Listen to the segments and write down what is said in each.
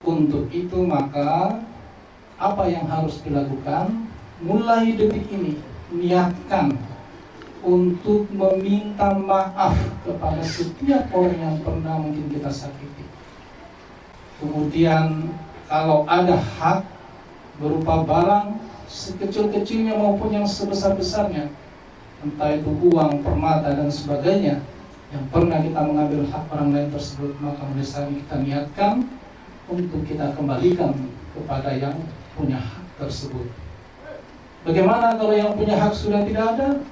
Untuk itu maka apa yang harus dilakukan? Mulai detik ini niatkan untuk meminta maaf kepada setiap orang yang pernah mungkin kita sakiti. Kemudian kalau ada hak berupa barang sekecil-kecilnya maupun yang sebesar-besarnya, entah itu uang, permata dan sebagainya, yang pernah kita mengambil hak orang lain tersebut, maka misalnya kita niatkan untuk kita kembalikan kepada yang punya hak tersebut. Bagaimana kalau yang punya hak sudah tidak ada?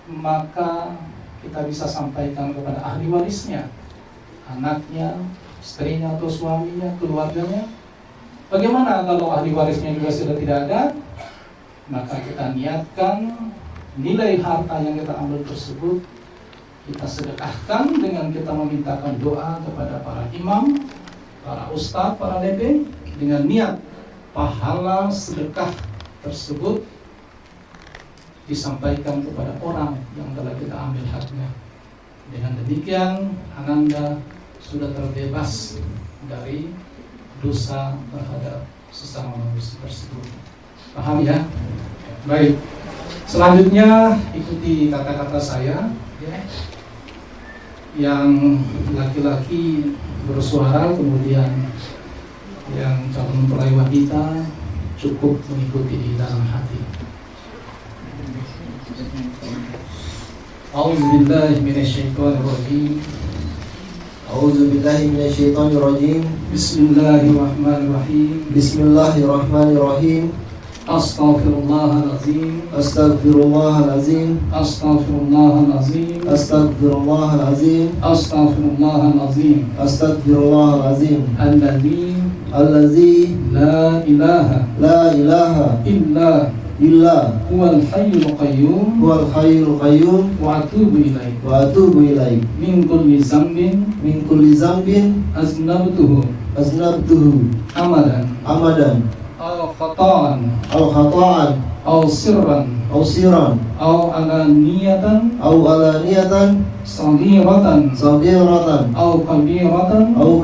Maka kita bisa sampaikan kepada ahli warisnya, anaknya, istrinya atau suaminya, keluarganya. Bagaimana kalau ahli warisnya juga sudah tidak ada? Maka kita niatkan nilai harta yang kita ambil tersebut kita sedekahkan dengan kita memintakan doa kepada para imam, para ustadz, para lebe, dengan niat pahala sedekah tersebut disampaikan kepada orang yang telah kita ambil haknya. Dengan demikian Ananda sudah terbebas dari dosa terhadap sesama manusia tersebut. Paham ya? Baik. Selanjutnya ikuti kata-kata saya ya. Yang laki-laki bersuara, kemudian yang calon mempelai wanita cukup mengikuti di dalam hati. A'udzubillahi minasyaitonirrajim. A'udzubillahi minasyaitonirrajim. Bismillahirrahmanirrahim. Bismillahirrahmanirrahim. Astaghfirullahalazim. Astaghfirullahalazim. Astaghfirullahalazim. Astaghfirullahalazim. Astaghfirullahalazim. Astaghfirullahalazim. Allazi la ilaha illa huwal hayyul qayyum wa atubu ilaih min kulli zambin aznabtuhu amadan aw khata'an aw sirran aw alaniyatan saghiratan aw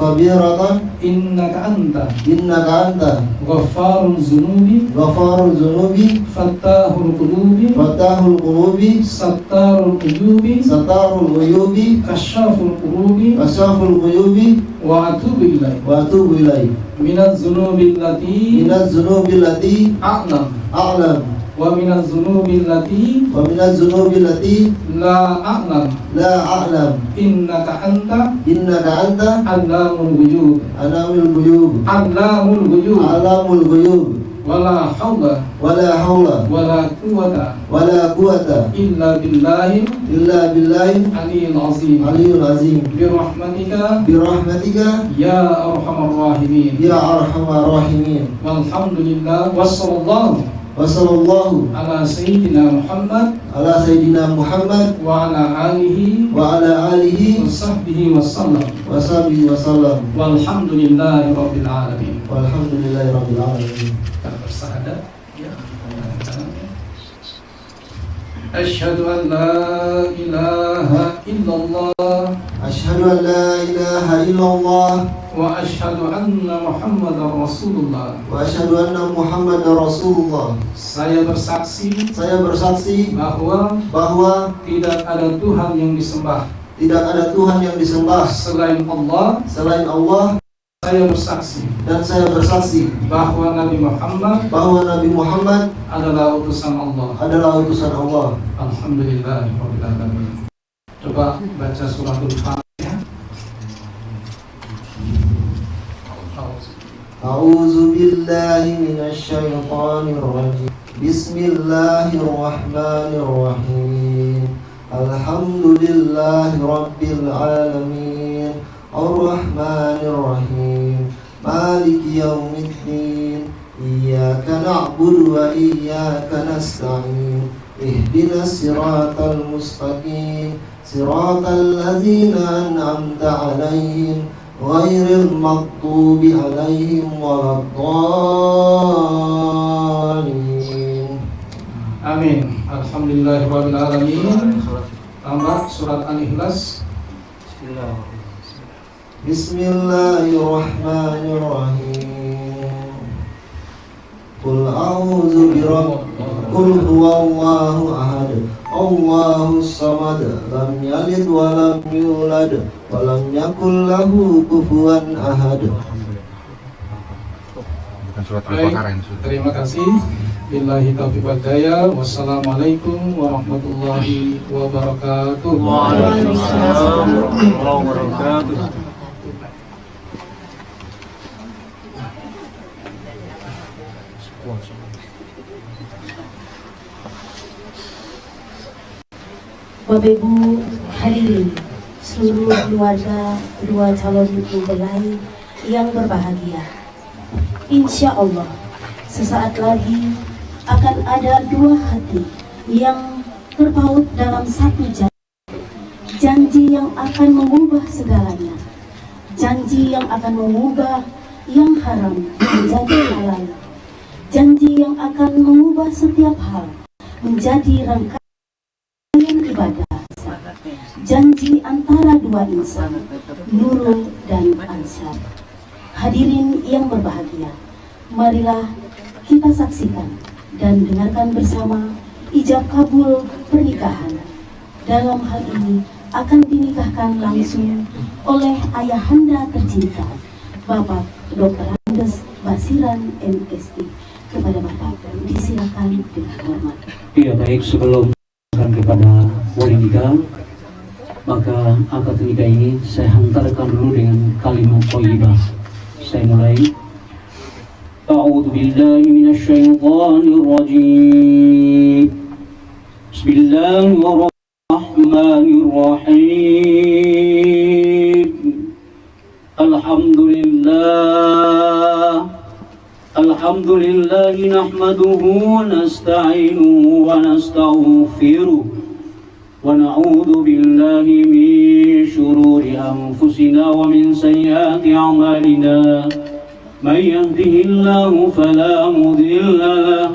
kabiratan innaka anta ghaffarul zunubi fattahul qulubi sattarul uyubi kasyaful qulubi wa atubu ilaih minaz zunubi allati a'lam wa minaz zunubi allati la a'lam innaka anta allamul ghuyub wala hawla wala quwwata illa billahi aliyyil azim birahmatika ya arhamar rahimin walhamdulillah wassallallahu ala sayyidina Muhammad wa ala alihi wa sahbihi wasallam walhamdulillahi rabbil alamin. Kita bersahadat ya. Asyhadu an la ilaha illallah wa asyhadu anna Muhammadar Rasulullah. Saya bersaksi bahwa tidak ada Tuhan yang disembah selain Allah. Saya bersaksi bahwa Nabi Muhammad adalah utusan Allah. Alhamdulillahirabbil alamin. Coba baca suratul Fatihah. A'udzu billahi minasyaitonir rajim. Bismillahirrahmanirrahim. Alhamdulillahi rabbil alamin. Ar-Rahmanir Rahim. Maliki yaumiddin. Iyyaka na'budu wa iyyaka nasta'in. Ihdinas siratal mustaqim. Siratal ladzina an'amta 'alaihim ghairil maghdubi 'alaihim waladdallin. Amin. Alhamdulillahirabbil alamin. Tambah surat Al-Ikhlas. Bismillahirrahmanirrahim. Qul a'udzu Qul huwallahu ahad. Allahus samad. Lam yalid wa lam yulad wa lam yakul lahu kufuwan ahad. Baik, terima kasih. Billahi taufiq wal hidayah. Wassalamualaikum warahmatullahi wabarakatuh. Waalaikumsalam warahmatullahi wabarakatuh. Bapak Ibu hadirin, seluruh keluarga kedua calon mempelai yang berbahagia. Insya Allah sesaat lagi akan ada dua hati yang terpaut dalam satu janji yang akan mengubah segalanya, janji yang akan mengubah yang haram menjadi halal, janji yang akan mengubah setiap hal menjadi rangkaian ibadah, janji antara dua insan, Nurul dan Ansar. Hadirin yang berbahagia, marilah kita saksikan dan dengarkan bersama ijab kabul pernikahan. Dalam hal ini akan dinikahkan langsung oleh ayahanda tercinta, Bapak Dr. Andes Basiran MSI. Kepada Bapak disilakan dengan hormat. Iya, baik, sebelum kepada wali nikah, maka akad nikah ini saya hantarkan dulu dengan kalimat thayyibah. Saya mulai. A'udzu billahi minasyaitonir rajim. Bismillahirrahmanirrahim. Alhamdulillah nahmaduhu wa nasta'inuhu wa nastaghfiruh wa na'udzu billahi min shururi anfusina wa min sayyiati a'malina. May yahdihillahu fala mudilla lahu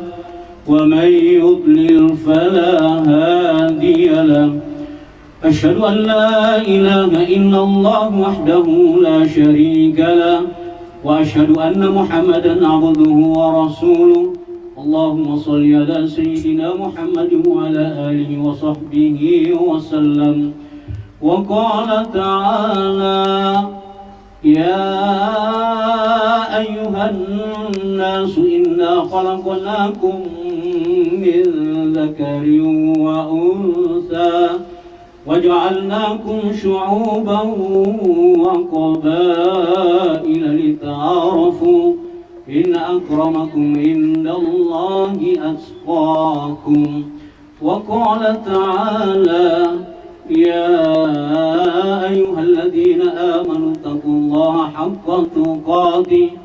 wa may yudlil fala hadiya lahu. Asyhadu an la ilaha illallah wahdahu la syarika lahu wa asyhadu anna Muhammadan abduhu wa rasuluh. Allahumma shalli ala sayyidina Muhammadin wa ala alihi wa sahbihi wa sallam. Wa qala ta'ala ya ayyuhan nasu inna khalaqnakum min dzakarin wa untha وجعلناكم شعوبا وقبائل لتعارفوا إن أكرمكم عند الله أتقاكم. وقال تعالى يا أيها الذين آمنوا اتقوا الله حق تقاته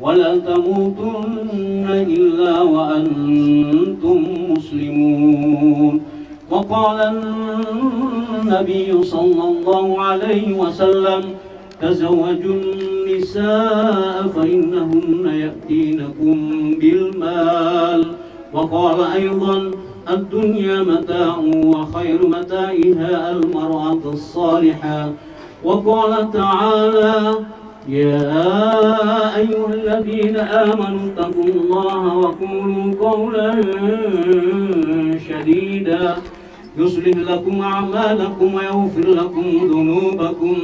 ولا تموتن إلا وأنتم مسلمون. وقال النبي صلى الله عليه وسلم تزوجوا النساء فإنهن يأتينكم بالمال. وقال أيضا الدنيا متاع وخير متاعها المرأة الصالحة. وقال تعالى يا أيها الذين آمنوا اتقوا الله وقولوا قولا شديدا يصلح لكم أعمالكم ويغفر لكم ذنوبكم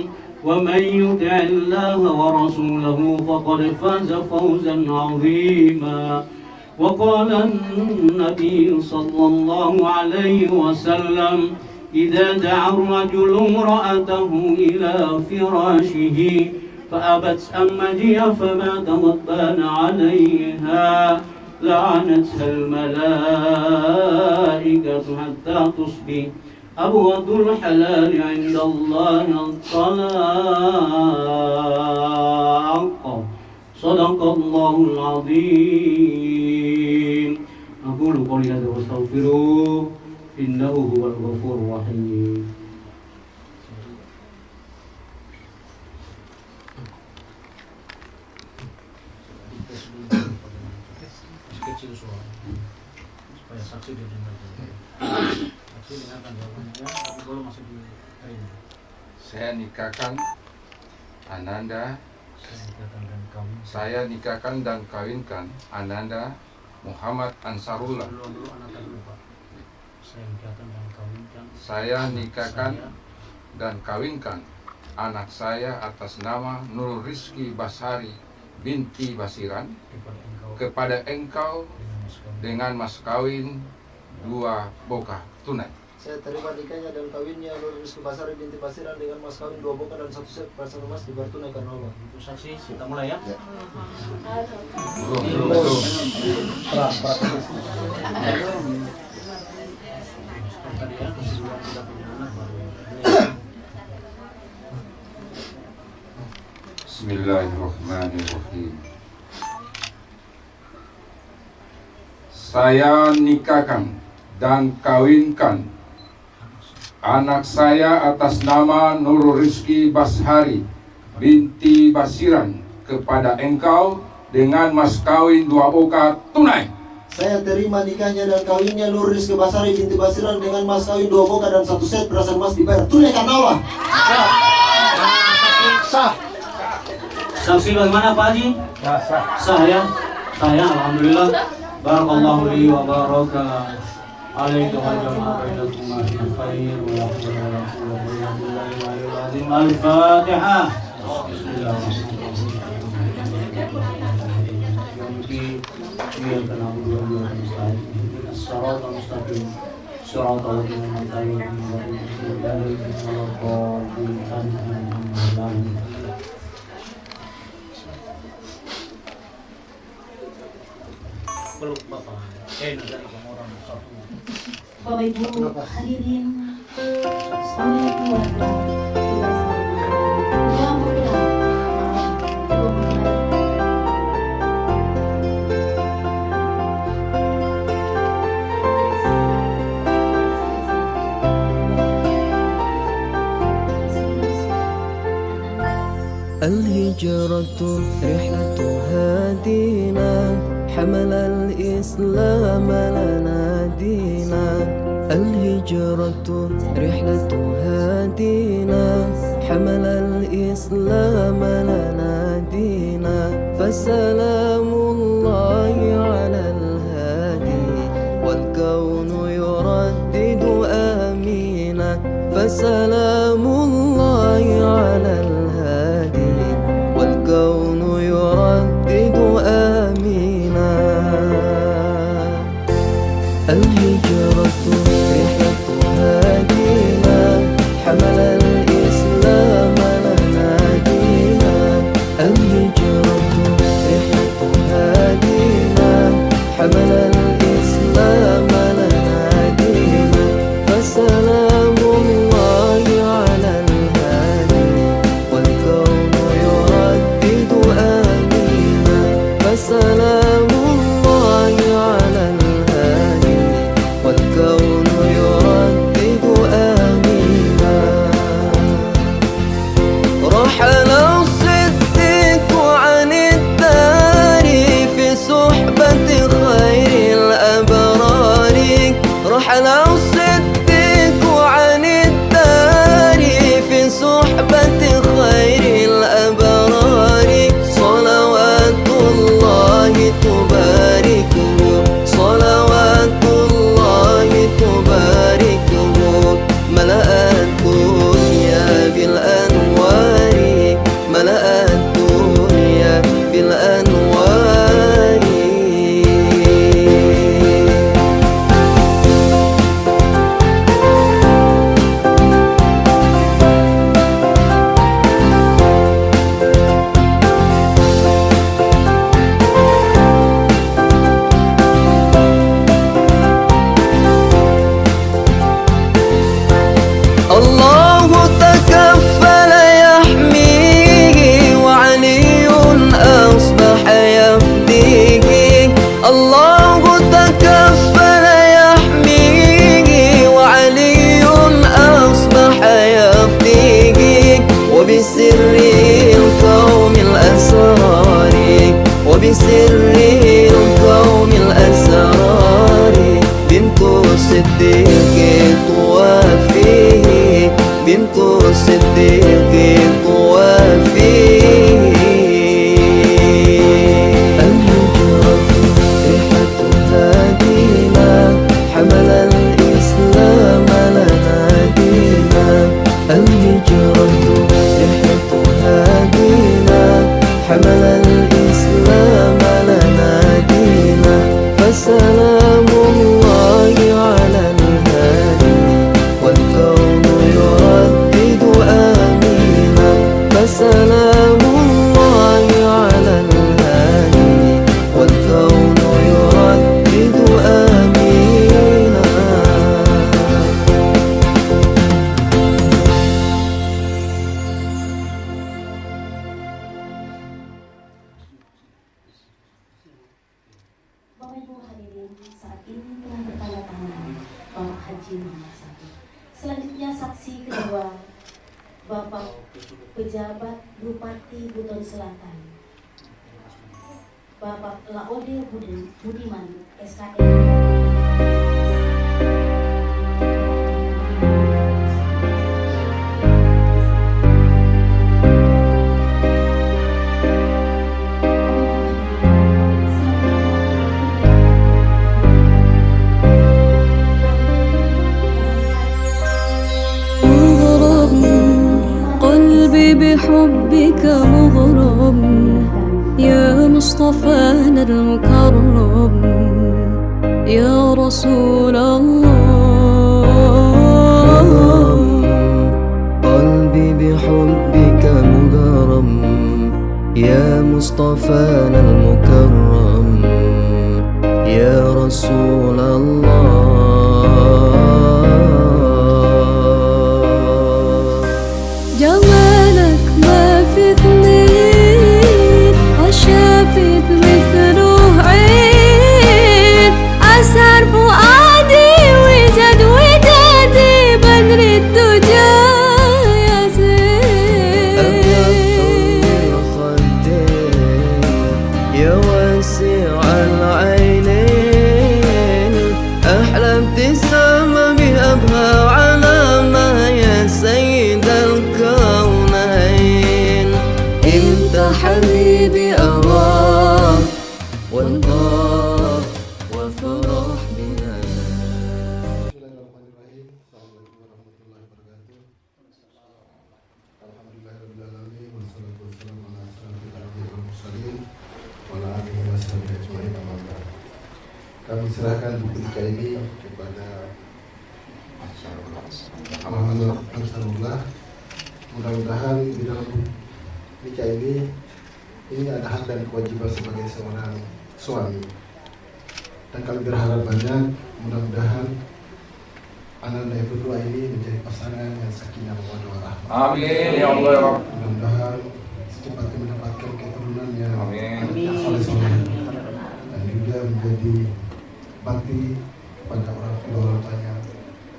ومن يطع الله ورسوله فقد فاز فوزا عظيما. وقال النبي صلى الله عليه وسلم إذا دعا الرجل امرأته إلى فراشه فأبت أن مجيء فمات غضبان عليها لعنتها الملائكة حتى تصبح. أبغض الحلال عند الله الطلاق. صدق الله العظيم. أقول قولي هذا واستغفروه إنه هو الغفور الرحيم. Kecil suara supaya saksi didengar. Saksi dengarkan jawabannya, tapi kalau masih di Saya nikahkan Ananda, saya nikahkan dan kawinkan saya nikahkan dan kawinkan Ananda Muhammad Ansarullah. dulu anak dulu Pak. Saya nikahkan dan kawinkan Saya nikahkan dan kawinkan anak saya atas nama Nurul Rizki Basari binti Basiran kepada engkau kepada engkau dengan mas kawin 2 boka tunai. Saya terima nikahnya dan kawinnya Nurul Rizki Basari binti Basiran dengan mas kawin 2 boka dan 1 set persen emas dibayar tunai karena Allah. Itu saksi, kita mulai ya. Tadi ya, keseluruhan kita punya anak baru ya. Bismillahirrahmanirrahim. Saya nikahkan dan kawinkan anak saya atas nama Nurul Rizki Bashari binti Basiran kepada engkau dengan mas kawin 2 boka tunai. Saya terima nikahnya dan kawinnya Nurul Rizki Basari binti Basiran dengan mas kawin 2 boka dan 1 set persen emas dibayar tunai karena Allah. Sah. Saksi bagaimana Pak Haji? Sah ya. Sah ya, alhamdulillah. Barakallahu li wa baraka alaika wa jama'a bainakum fil khair wa la hawla wa la quwwata illa billahil aliyyil azim. Al-Fatihah. إياك نعبد وإياك نستعين اهدنا الصراط المستقيم صراط الذين أنعمت عليهم غير المغضوب عليهم ولا الضالين آمين. Peluk Bapak. Nanti orang satu. Bapak Ibu hadirin seluruh keluarga yang الهجرة رحلة هادينا حمل الإسلام لنا دينا الهجرة رحلة هادينا حمل الإسلام لنا دينا فسلام الله على الهادي والكون يردد آمينا فسلام الله على الهادي والكون يردد آمينا الهجرة رحلة هادينا حمل الإسلام لنا دينا الهجرة رحلة هادينا حمل الإسلام لنا دينا فسلام الله على الهادي والكون يردد آمينا فسلام الله على الهادي والكون يردد آمينا رحل الصديق عن الدار في صحبة خير الأبرار رحل الصديق عن الدار في صحبة خير الأبرار صلوات الله تباركه صلوات الله تباركه ملأ الدنيا بالأنوار ملأ الدنيا بالأنوار الله تكفل يحميه وعلي أصبح يفديه الله تكفل يحميه وعلي أصبح يفديه وبسر القوم الأسرار وبسر القوم الأسرار بنت الصديق توافيه بنت الصديق توافيه Bapak Ibu hadirin, saat ini telah bertanda tangan Bapak Haji Muhammad Sabri. Selanjutnya saksi kedua Bapak Pejabat Bupati Buton Selatan, Bapak Laode Budiman SKM. قلبي بحبك مغرم يا مصطفانا المكرم يا رسول الله. قلبي بحبك مغرم يا مصطفانا المكرم يا رسول الله. جمالك ما في اثنين وشافت مثله عين أسر فؤادي وزاد ودادي بدر الدجى يا زين. يا واسع العينين أحلى ابتسامة بأبهى علامة يا سيد الكونين. انت حبيبي أراك والله وافرح بنا. Bismillahirrahmanirrahim. Assalamualaikum warahmatullahi wabarakatuh. Alhamdulillahirrahmanirrahim. Wassalatu wassalamu ala asyrafil anbiya'i wal mursalin wa ala alihi wa sahbihi ajma'in, amma ba'd. Kami serahkan buku nikah ini kepada Muhammad Ansarullah. Mudah-mudahan di dalam nikah ini ada hak dan kewajiban sebagai seorang suami. Dan kami berharap banyak, mudah-mudahan Ananda yang berdua ini menjadi pasangan yang sakinah mawaddah warahmah. Amin ya Allah ya Rabb. Mudah-mudahan secepatnya mendapatkan keturunan yang Amin. soleh-soleh dan juga menjadi bakti pada orang tuanya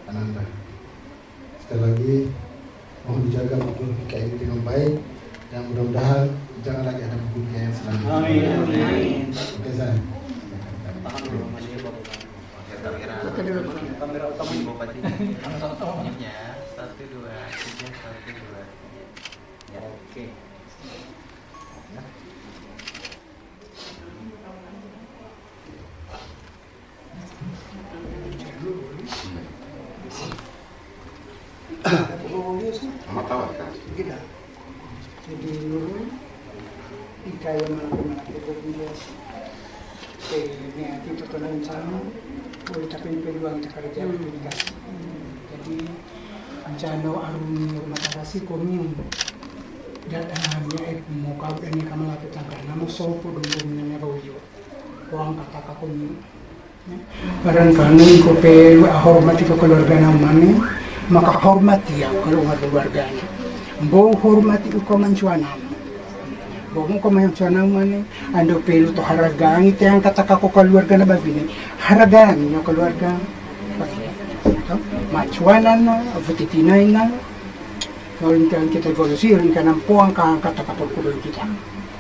Ananda. Sekali lagi mohon dijaga buku nikah ini dengan baik dan mudah-mudahan jangan lagi ada buku nikah yang selanjutnya. Amin. Oke, Zan. Kamera utama ibu Bupati. Ya, 1, 2, 3, 1, 2. Ya, oke. Jadi ikaw yung mga pinapagpupulas ni ating tutunan sa ano o itapin peluang takarja pilikas. Jadi jano arun matagasi komyong dadanya mukaw ini kamalapit ang kanamo sopo dungdung na naroyo o ang kataka komyong. Parang kanin ko pero ahormati ko keluarga namanya maka hormati ya keluarga niya. Buong hormati ko mansuanam. Buong ko mansuanam man ando pelo to haragang iti ang kataka ko keluarga na babini. Haragang niyo keluarga. Mansuanan na, abutitinay na. Kawin ka kita evolusi, rin ka ng puwang ka ang kataka ko kita.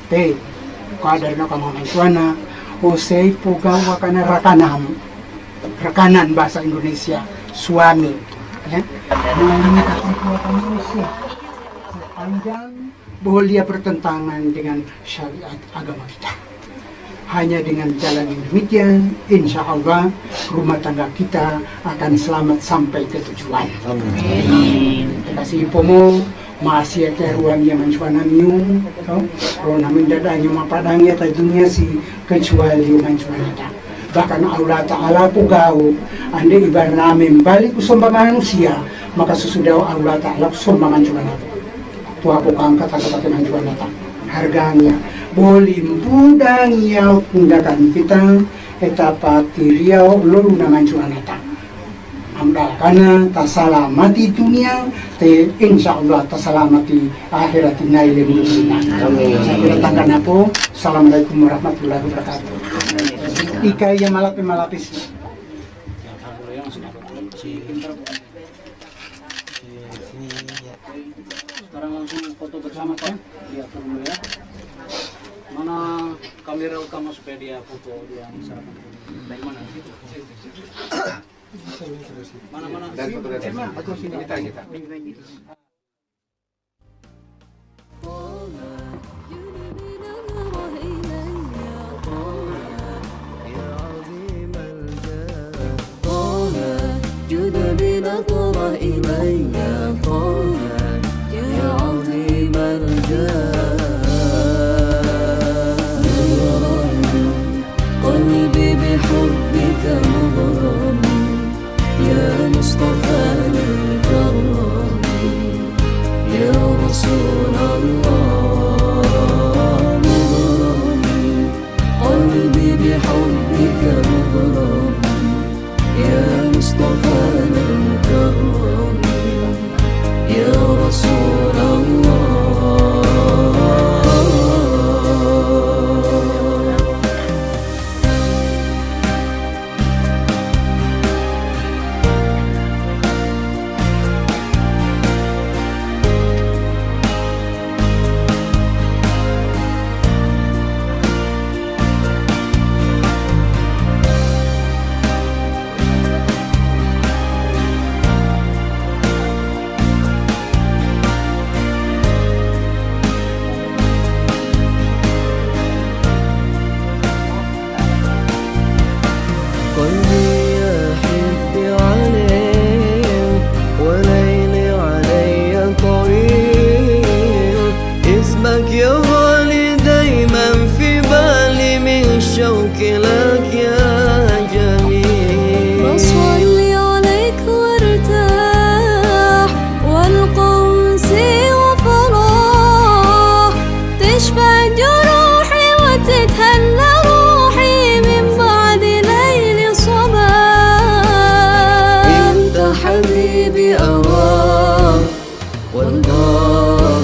Te, kadar na ka mansuana, o say po gawa ka na rakanam. Rakanan bahasa Indonesia, suami. Mga katikuwa ka Indonesia. Panjang boleh bertentangan dengan syariat agama kita. Hanya dengan jalan yang demikian, insya Allah rumah tangga kita akan selamat sampai ke tujuan. Amin. Terima kasih pomo masih ada ruang yang mencuanannya, kalau namin dadanya mapadangnya tajunya si kecuali mencuanata. Bahkan Allah Ta'ala pugau, anda ibarat namin balik usumba manusia, maka sesudah Allah Ta'ala usumba mencuanata. Tua kang kata-kata manjuan datang harganya boleh budang yau tindakan kita etapa tiriau lalu na manjuan datang amdal karena tasalamati dunia te insyaallah tasalamati akhirat naile mudah. Saya kira tangkan apa. Assalamualaikum warahmatullahi wabarakatuh. Ikay yang malapis. Yang satu yang sudah sini ya. Sekarang langsung foto bersama Pak. Lihat dulu ya. Mana kamera utama supaya dia foto dia misalkan. Dari mana? Mana? Dan foto dari kita. جد بنظرة إلي طه يا عظيم الجاه قلبي بحبك مغرم يا مصطفى الكرم يا رسول الله مغرم قلبي بحبك مغرم يا مصطفى المكرم يا رسول الله قلبي يا حبي عليك وليلي علي طويل اسمك يا غالي دايما في بالي من شوق لك يا جميل بصلي عليك وارتاح والقوسي وفراح تشفى جروحي وتتهنى روحي من بعد ليل صباح انت حبيبي أراك والله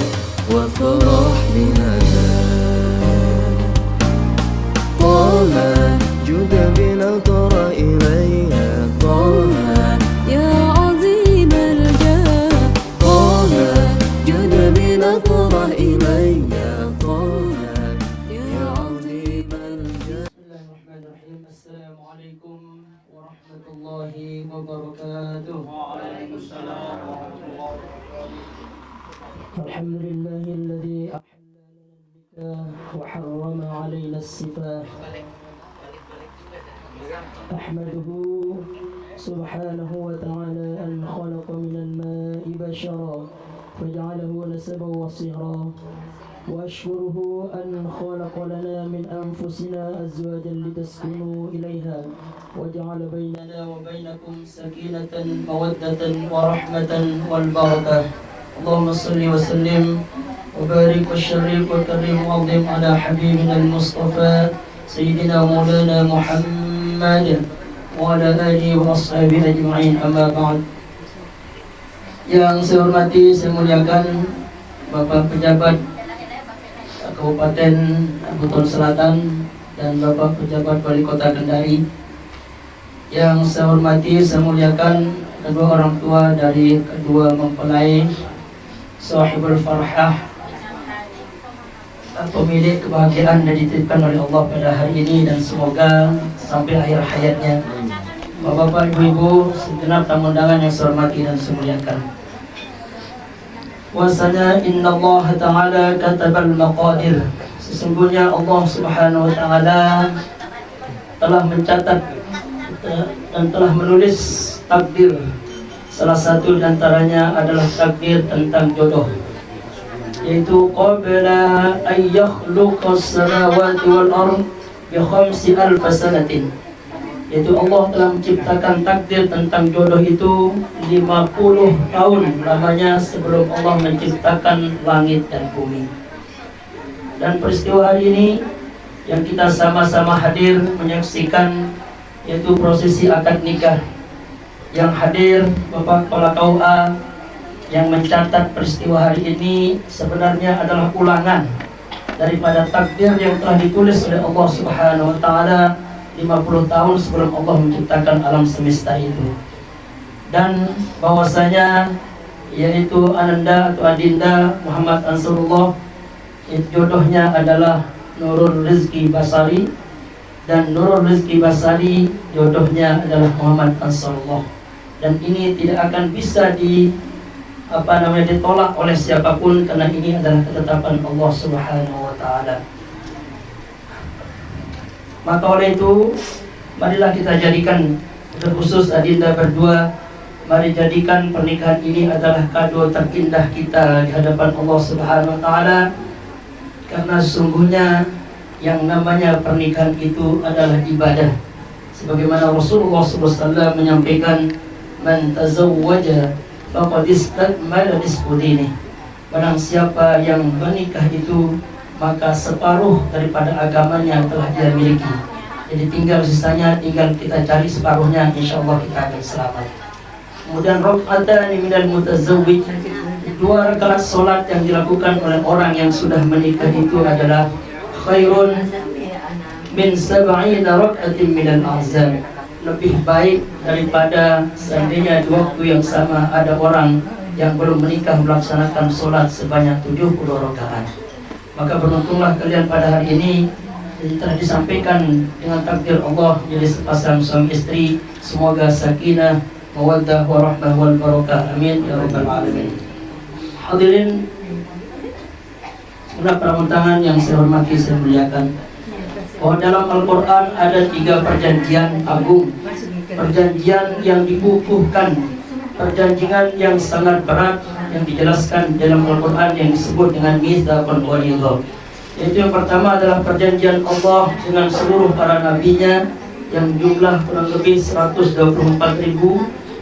وفرح بنداك طه جد بنظر إلي طه يا عظيم الجاه طه جد بنظر إلي طه يا عظيم الجاه بسم الله الرحمن الرحيم. السلام عليكم ورحمة الله وبركاته. وعليكم السلام ورحمة الله وبركاته. الحمد لله الذي أحل لنا النكاح وحرم علينا السفاح. أحمده سبحانه وتعالى أن خلق من الماء بشرا فجعله نسبا وصهرا، وأشكره أن خلق لنا من أنفسنا أزواجا لتسكنوا إليها وجعل بيننا وبينكم سكينة مودة ورحمة والبركة. اللهم صل وسلم وبارك وشرف وكرم وعظم على حبيبنا المصطفى سيدنا مولانا محمد وعلى آله وأصحابه أجمعين. أما بعد. Yang saya hormati, saya muliakan Bapak Pejabat Kabupaten Buton Selatan dan Bapak Pejabat Wali Kota Kendari. Yang saya hormati, saya muliakan kedua orang tua dari kedua mempelai Sahibul Farhah, pemilik kebahagiaan yang dititipkan oleh Allah pada hari ini dan semoga sampai akhir hayatnya. Bapak-bapak, ibu-ibu, segenap tamu undangan yang saya hormati dan saya muliakan. Wasanya Inna Allah Ta'ala katabal maqadir. Sesungguhnya Allah Subhanahu Wa Ta'ala telah mencatat dan telah menulis takdir. Salah satu diantaranya adalah takdir tentang jodoh, yaitu qabla an yakhluqas samawati wal ard bi 5,000 sanatin. Yaitu Allah telah menciptakan takdir tentang jodoh itu 50 tahun lamanya sebelum Allah menciptakan langit dan bumi. Dan peristiwa hari ini yang kita sama-sama hadir menyaksikan yaitu prosesi akad nikah. Yang hadir Bapak Kepala KUA yang mencatat peristiwa hari ini sebenarnya adalah ulangan daripada takdir yang telah ditulis oleh Allah Subhanahu Wa Ta'ala 50 tahun sebelum Allah menciptakan alam semesta itu. Dan bahwasanya yaitu Ananda atau Adinda Muhammad Ansarullah, jodohnya adalah Nurul Rizki Basari, dan Nurul Rizki Basari jodohnya adalah Muhammad Ansarullah. Dan ini tidak akan bisa ditolak oleh siapapun, karena ini adalah ketetapan Allah Subhanahu wa taala. Maka oleh itu, marilah kita jadikan, terkhusus Adinda berdua, mari jadikan pernikahan ini adalah kado terindah kita di hadapan Allah Subhanahu wa taala. Karena sesungguhnya yang namanya pernikahan itu adalah ibadah. Sebagaimana Rasulullah SAW menyampaikan, man tazawwaja faqad istakmala nisfu dinih. Barang siapa yang menikah itu, maka separuh daripada agamanya telah dia miliki. Jadi tinggal sisanya, tinggal kita cari separuhnya, insyaallah kita akan selamat. Kemudian raka'atan minal mutazawwij, 2 rakaat salat yang dilakukan oleh orang yang sudah menikah itu adalah khairun min 70 raka'atin minal azam. Lebih baik daripada seandainya di waktu yang sama ada orang yang belum menikah melaksanakan salat sebanyak 70 rakaat. Maka beruntunglah kalian pada hari ini, telah disampaikan dengan takdir Allah jadi sepasang suami istri. Semoga sakinah, mawaddah, warahmah, wal barakah. Amin ya rabbal alamin. Hadirin pramuntangan yang saya hormati, saya muliakan, bahwa dalam Al-Quran ada 3 perjanjian agung, perjanjian yang dikukuhkan, perjanjian yang sangat berat yang dijelaskan dalam Al-Quran yang disebut dengan mitsaqul ghalidh. Yaitu yang pertama adalah perjanjian Allah dengan seluruh para nabinya yang jumlah kurang lebih 124.000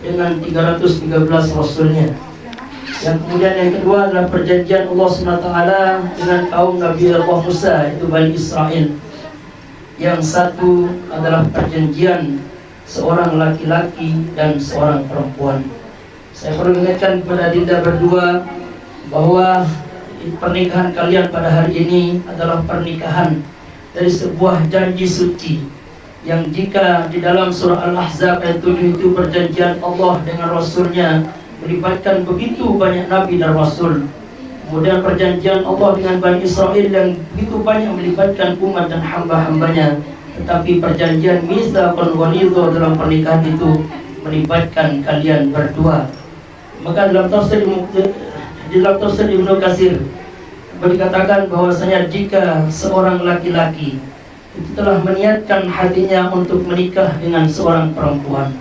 dengan 313 rasulnya. Yang kemudian yang kedua adalah perjanjian Allah SWT dengan kaum Nabi Allah Musa, yaitu Bani Israel. Yang satu adalah perjanjian seorang laki-laki dan seorang perempuan. Saya perlu ingatkan kepada Dinda berdua bahwa pernikahan kalian pada hari ini adalah pernikahan dari sebuah janji suci, yang jika di dalam surah Al-Ahzab ayat 7 itu perjanjian Allah dengan Rasulnya melibatkan begitu banyak Nabi dan Rasul. Kemudian perjanjian Allah dengan Bani Israel yang begitu banyak melibatkan umat dan hamba-hambanya. Tetapi perjanjian mitsaqul ghalidh dalam pernikahan itu melibatkan kalian berdua. Maka dalam tafsir Ibnu Katsir dikatakan bahwasanya jika seorang laki-laki itu telah meniatkan hatinya untuk menikah dengan seorang perempuan,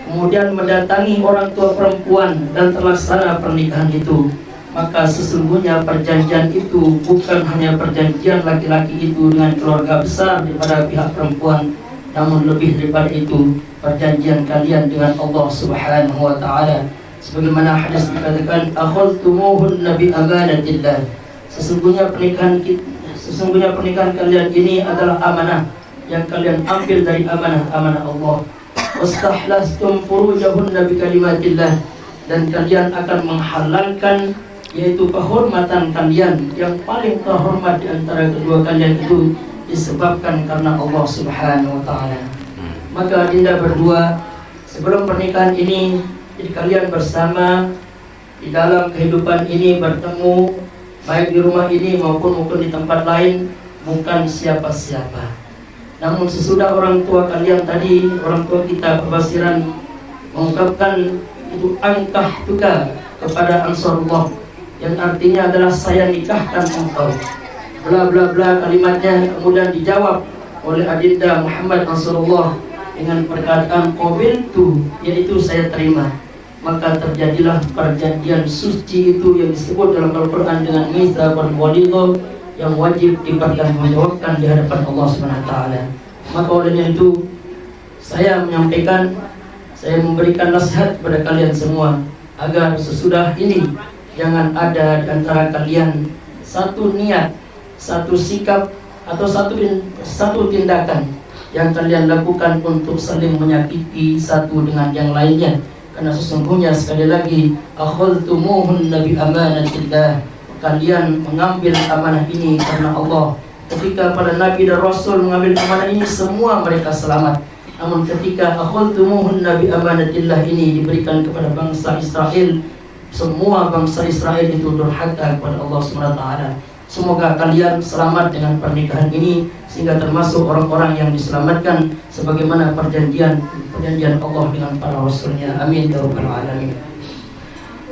kemudian mendatangi orang tua perempuan dan terlaksana pernikahan itu, maka sesungguhnya perjanjian itu bukan hanya perjanjian laki-laki itu dengan keluarga besar daripada pihak perempuan, namun lebih daripada itu perjanjian kalian dengan Allah Subhanahu wa taala. Sebagaimana hadis dikatakan, akhadtumuhunna bi amanatillah. Sesungguhnya pernikahan kalian ini adalah amanah yang kalian ambil dari amanah Allah. Wastahlastum furujahunna bi kalimatillah, dan kalian akan menghalalkan yaitu kehormatan kalian yang paling terhormat di antara kedua kalian itu disebabkan karena Allah Subhanahu wa taala. Maka Dinda berdua, sebelum pernikahan ini, jadi kalian bersama di dalam kehidupan ini bertemu, baik di rumah ini maupun di tempat lain, bukan siapa-siapa. Namun sesudah orang tua kalian tadi, orang tua kita Basiran mengungkapkan itu angkah tuka kepada Ansarullah, yang artinya adalah saya nikahkan engkau, bla bla bla kalimatnya. Kemudian dijawab oleh Adinda Muhammad Ansarullah dengan perkataan qabiltu, yaitu saya terima. Maka terjadilah perjanjian suci itu yang disebut dalam Al-Quran dengan mitsaqul ghalidh, yang wajib dipertanggungjawabkan di hadapan Allah Subhanahu wa taala. Maka oleh itu saya menyampaikan, saya memberikan nasihat kepada kalian semua agar sesudah ini jangan ada di antara kalian satu niat, satu sikap atau satu tindakan yang kalian lakukan untuk saling menyakiti satu dengan yang lainnya. Karena sesungguhnya sekali lagi, akhadtumuhunna bi amanatillah, kalian mengambil amanah ini karena Allah, Ketika para nabi dan rasul mengambil amanah ini, semua mereka selamat. Namun ketika akhadtumuhunna bi amanatillah ini diberikan kepada bangsa Israel, semua bangsa Israel itu durhaka kepada Allah SWT. Semoga kalian selamat dengan pernikahan ini, sehingga termasuk orang-orang yang diselamatkan sebagaimana perjanjian Allah dengan para rasulnya. Amin ya rabbal alamin.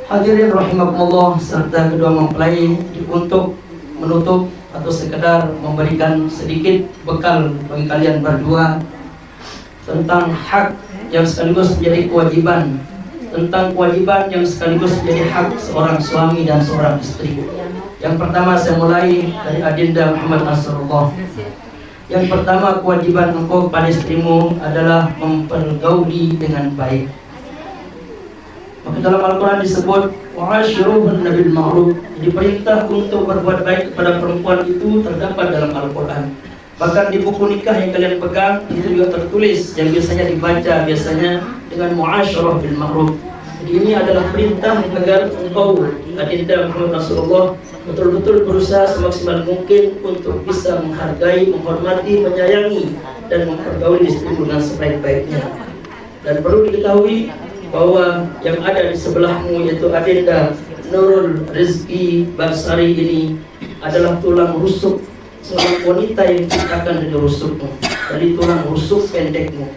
Hadirin rahimakumullah, serta kedua mempelai untuk menutup atau sekedar memberikan sedikit bekal bagi kalian berdua tentang hak yang sekaligus menjadi kewajiban, tentang kewajiban yang sekaligus menjadi hak seorang suami dan seorang istri. Yang pertama saya mulai dari Adinda Muhammad Rasulullah. Yang pertama, kewajiban engkau pada istrimu adalah mempergauli dengan baik. Maka dalam Al-Quran disebut wa'ashiruhunna bil ma'ruf, diperintah untuk berbuat baik kepada perempuan itu terdapat dalam Al-Quran. Bahkan di buku nikah yang kalian pegang itu juga tertulis, yang biasanya dibaca dengan mu'asyarah bil ma'ruf. Jadi ini adalah perintah agar engkau Adinda Muhammad Rasulullah betul-betul berusaha semaksimal mungkin untuk bisa menghargai, menghormati, menyayangi dan mempergauli istrimu dengan sebaik-baiknya. Dan perlu diketahui bahwa yang ada di sebelahmu yaitu Adinda Nurul Rizki Basari ini adalah tulang rusuk seorang wanita yang diciptakan dari rusukmu, dari tulang rusuk pendekmu.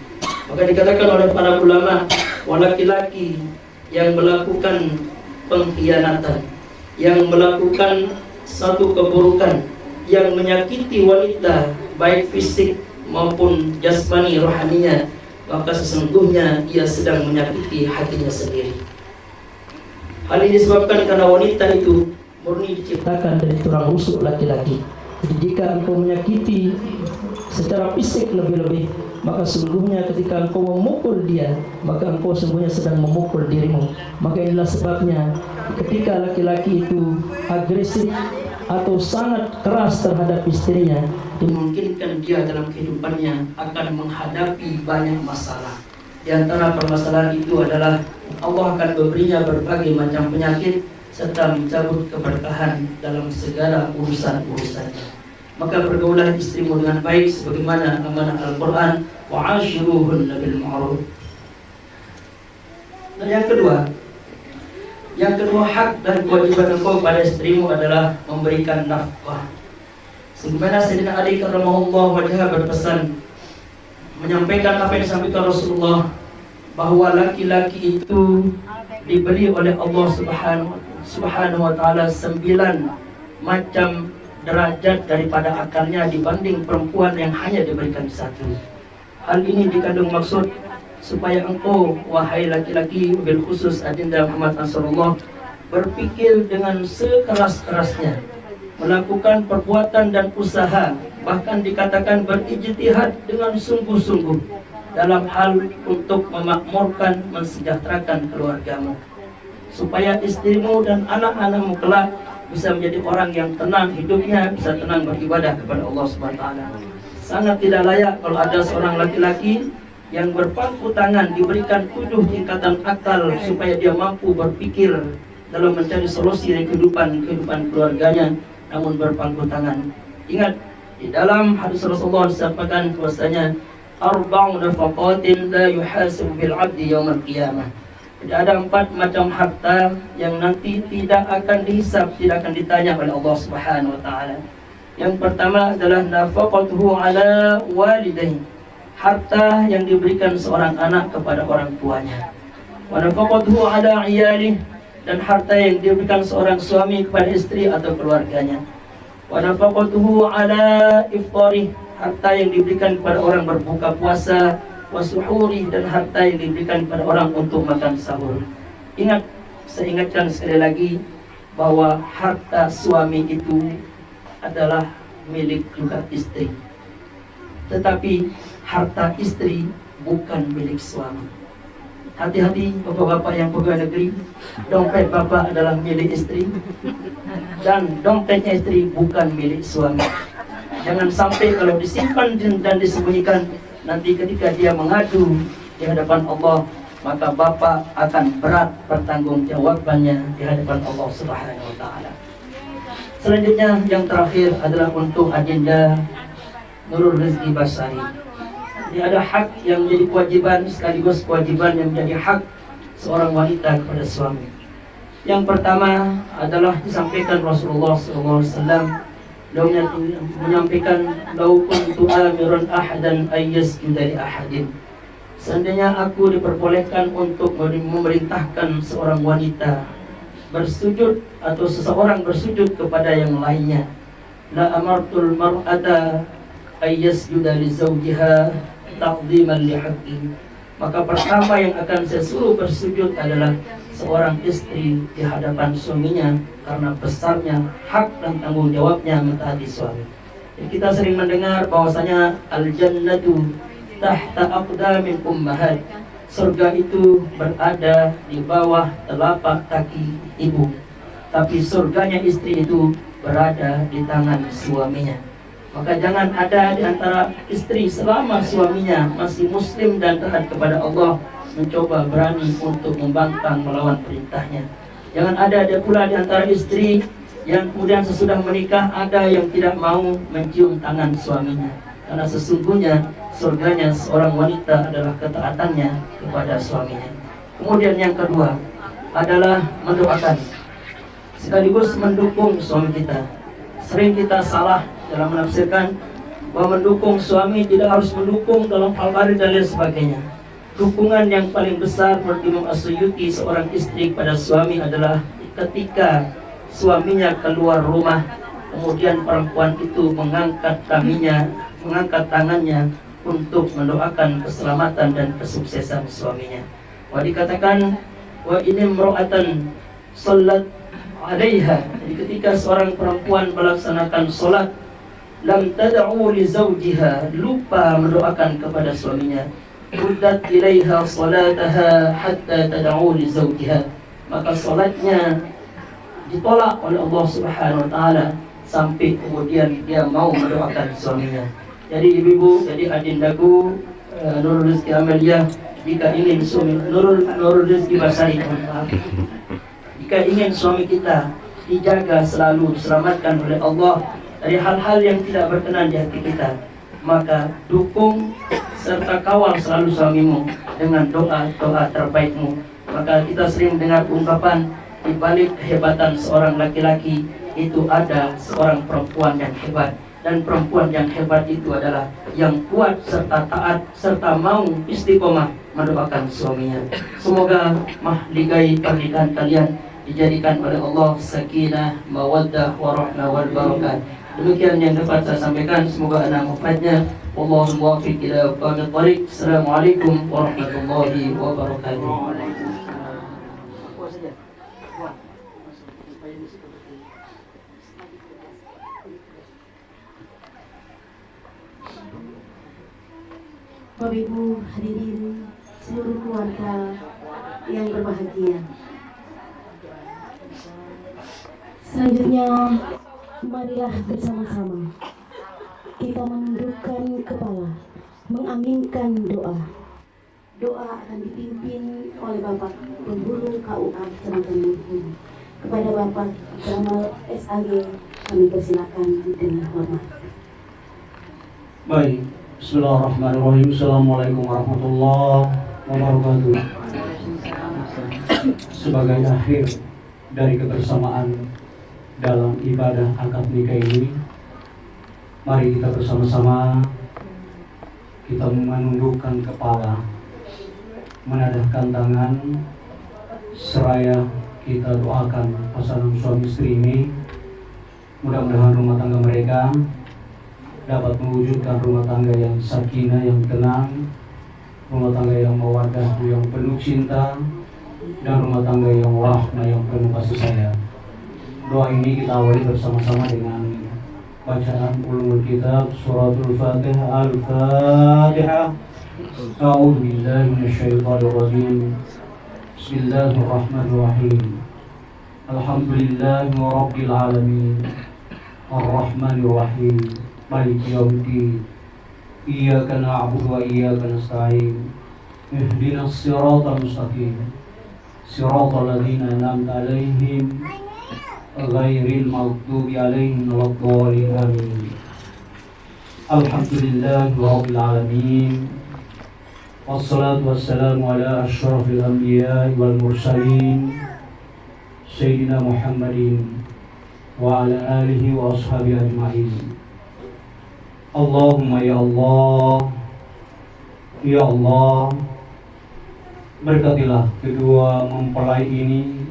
Maka dikatakan oleh para ulama, laki-laki yang melakukan pengkhianatan, yang melakukan satu keburukan, yang menyakiti wanita baik fisik maupun jasmani rohaninya, maka sesungguhnya ia sedang menyakiti hatinya sendiri. Hal ini disebabkan karena wanita itu murni diciptakan dari tulang rusuk laki-laki. Jadi jika engkau menyakiti secara fisik lebih-lebih, maka sesungguhnya ketika engkau memukul dia, maka engkau sesungguhnya sedang memukul dirimu. Maka inilah sebabnya ketika laki-laki itu agresif atau sangat keras terhadap istrinya, dimungkinkan dia dalam kehidupannya akan menghadapi banyak masalah. Di antara permasalahan itu adalah Allah akan memberinya berbagai macam penyakit serta mencabut keberkahan dalam segala urusan-urusannya. Maka pergaulan istrimu dengan baik sebagaimana amanah Al-Quran, wa'ashiruhunna bil ma'ruf. Dan yang kedua hak dan kewajiban engkau pada istrimu adalah memberikan nafkah. Sebagaimana Sayyidina Ali karramahullah wajhah berpesan, menyampaikan apa yang disampaikan Rasulullah, bahwa laki-laki itu diberi oleh Allah Subhanahu wa ta'ala 9 macam derajat daripada akalnya dibanding perempuan yang hanya diberikan 1. Hal ini dikandung maksud supaya engkau, wahai laki-laki, bil khusus Adinda Muhammad Rasulullah, berpikir dengan sekeras-kerasnya, melakukan perbuatan dan usaha, bahkan dikatakan berijtihad dengan sungguh-sungguh dalam hal untuk memakmurkan, mensejahterakan keluargamu, supaya istrimu dan anak-anakmu kelak bisa menjadi orang yang tenang hidupnya, bisa tenang beribadah kepada Allah SWT. Sangat tidak layak kalau ada seorang laki-laki yang berpangku tangan diberikan 7 tingkatan akal supaya dia mampu berpikir dalam mencari solusi dari kehidupan keluarganya, namun berpangku tangan. Ingat, di dalam hadis Rasulullah disampaikan bahwasanya arba'u nafaqatin la yuhasabu bil 'abdi yaumil qiyamah. Jadi ada 4 macam harta yang nanti tidak akan dihisab, tidak akan ditanya oleh Allah Subhanahu wa taala. Yang pertama adalah nafaqatuhu ala walidayhi, harta yang diberikan seorang anak kepada orang tuanya. Wa nafaqatuhu ala iyalihi, dan harta yang diberikan seorang suami kepada istri atau keluarganya. Wa nafaqatuhu ala iftari, harta yang diberikan kepada orang berbuka puasa, wasuhuri, dan harta yang diberikan kepada orang untuk makan sahur. Ingat, saya ingatkan sekali lagi bahwa harta suami itu adalah milik juga istri, tetapi harta istri bukan milik suami. Hati-hati bapak-bapak yang pegawai negeri, dompet bapak adalah milik istri dan dompetnya istri bukan milik suami. Jangan sampai kalau disimpan dan disembunyikan, nanti ketika dia mengadu di hadapan Allah, maka bapak akan berat pertanggungjawabannya di hadapan Allah Subhanahu wa taala. Selanjutnya yang terakhir adalah untuk agenda Nurul Rizki Basari. Ini ada hak yang menjadi kewajiban sekaligus kewajiban yang menjadi hak seorang wanita kepada suami. Yang pertama adalah disampaikan Rasulullah SAW. Beliau menyampaikan, "Lau kuntu amiran ahadan ayyasjuda li ahadin." Seandainya aku diperbolehkan untuk memerintahkan seorang wanita bersujud atau seseorang bersujud kepada yang lainnya, la amartul mar'ata ayyasjuda li zawjiha ta'dhiman li haqqihi. Maka pertama yang akan saya suruh bersujud adalah seorang istri di hadapan suaminya karena besarnya hak dan tanggung jawabnya mentaati suami. Jadi kita sering mendengar bahwasanya al-jannatu tahta aqdamin ummahat. Surga itu berada di bawah telapak kaki ibu. Tapi surganya istri itu berada di tangan suaminya. Maka jangan ada di antara istri selama suaminya masih muslim dan taat kepada Allah mencoba berani untuk membangkang melawan perintahnya. Jangan ada pula di antara istri yang kemudian sesudah menikah ada yang tidak mau mencium tangan suaminya. Karena sesungguhnya surganya seorang wanita adalah ketaatannya kepada suaminya. Kemudian yang kedua adalah mendoakan sekaligus mendukung suami kita. Sering kita salah dalam menafsirkan bahwa mendukung suami tidak harus mendukung dalam al-qadir dan lain sebagainya. Dukungan yang paling besar menurut Imam As-Suyuti seorang istri kepada suami adalah ketika suaminya keluar rumah, kemudian perempuan itu mengangkat tangannya untuk mendoakan keselamatan dan kesuksesan suaminya. Wa dikatakan wa ini imra'atan salat alaiha. Jadi ketika seorang perempuan melaksanakan solat, lam tad'u li zawjiha, lupa mendoakan kepada suaminya, uddat ilaiha salataha hatta tad'u li zawjiha, maka solatnya ditolak oleh Allah Subhanahu wa taala sampai kemudian dia mau mendoakan suaminya. Jadi ibu-ibu, jadi adindaku Nurul Rizki Amalia, jika ingin suami Nurul Rizki Basari, jika ingin suami kita dijaga selalu, diselamatkan oleh Allah dari hal-hal yang tidak berkenan di hati kita, maka dukung serta kawal selalu suamimu dengan doa-doa terbaikmu. Maka kita sering dengar ungkapan, di balik kehebatan seorang laki-laki itu ada seorang perempuan yang hebat. Dan perempuan yang hebat itu adalah yang kuat serta taat serta mau istiqomah mendoakan suaminya. Semoga mahligai pernikahan kalian dijadikan oleh Allah sakinah, mawaddah, warahmah wal barakah. Demikian yang dapat saya sampaikan, semoga ana manfaatnya. Wallahu muwaffiq ila aqwamit thariq. Assalamualaikum warahmatullahi wabarakatuh. Bapak Ibu hadirin seluruh keluarga yang berbahagia. Selanjutnya, marilah bersama-sama kita menundukkan kepala, mengaminkan doa. Doa akan dipimpin oleh Bapak Pemburu KUA Kecamatan Bengkulu. Kepada Bapak Jamal SAG kami persilakan dengan hormat. Baik. Bismillahirrahmanirrahim. Assalamualaikum warahmatullahi wabarakatuh. Sebagai akhir dari kebersamaan dalam ibadah akad nikah ini, mari kita bersama-sama kita menundukkan kepala, menadahkan tangan, seraya kita doakan pasangan suami istri ini. Mudah-mudahan rumah tangga mereka dapat mewujudkan rumah tangga yang sakinah, yang tenang, rumah tangga yang mawaddah, yang penuh cinta, dan rumah tangga yang rahmah, yang penuh kasih sayang. Doa ini kita awali bersama-sama dengan bacaan ulumul kitab suratul Fatihah. Al-Fatihah. A'udzu billahi minasyaitonir rajim. Bismillahirrahmanirrahim. Alhamdulillahi rabbil alamin. Ar-Rahmanir Rahim. Maliki yaumiddin. Iyyaka na'budu wa iyyaka nasta'in. Ihdinas siratal mustaqim. Siratal ladzina an'amta 'alaihim ghairil maghdubi alaihim waladdallin amin. Alhamdulillahirabbil alamin. Wassalatu wassalamu ala asyrafil anbiya'i wal mursalin Sayyidina Muhammadin wa ala alihi wa ashabihi ajma'in. Allahumma ya Allah, ya Allah, berkatilah kedua mempelai ini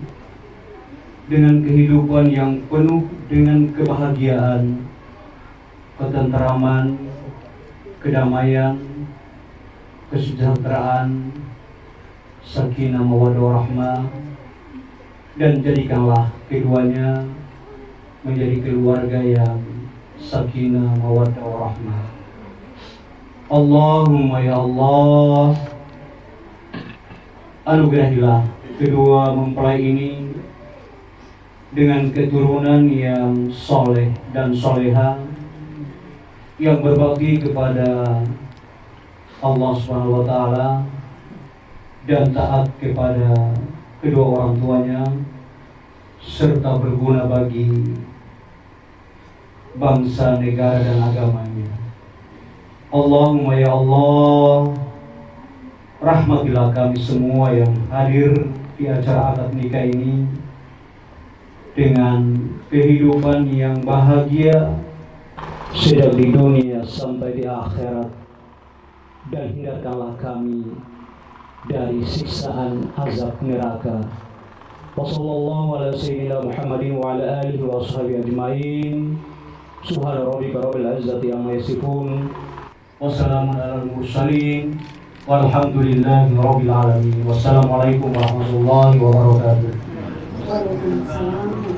dengan kehidupan yang penuh dengan kebahagiaan, ketenteraman, kedamaian, kesejahteraan, sakinah mawaddah warahmah, dan jadikanlah keduanya menjadi keluarga yang sakinah mawaddah warahmah. Allahumma ya Allah, anugerahilah kedua mempelai ini dengan keturunan yang soleh dan soleha, yang berbakti kepada Allah Subhanahu wa Ta'ala dan taat kepada kedua orang tuanya, serta berguna bagi bangsa, negara, dan agamanya. Allahumma ya Allah, rahmatilah kami semua yang hadir di acara akad nikah ini dengan kehidupan yang bahagia sejak di dunia sampai di akhirat, dan hindarkanlah kami dari siksaan azab neraka. Wassallallahu ala sayyidina Muhammadin wa ala alihi wa ashabihi ajma'in. Subhana rabbika rabbil izzati amma yasifun. Wassalamun alal mursalin. Walhamdulillahi rabbil alamin. Wassalamualaikum warahmatullahi wabarakatuh. Waalaikumsalam.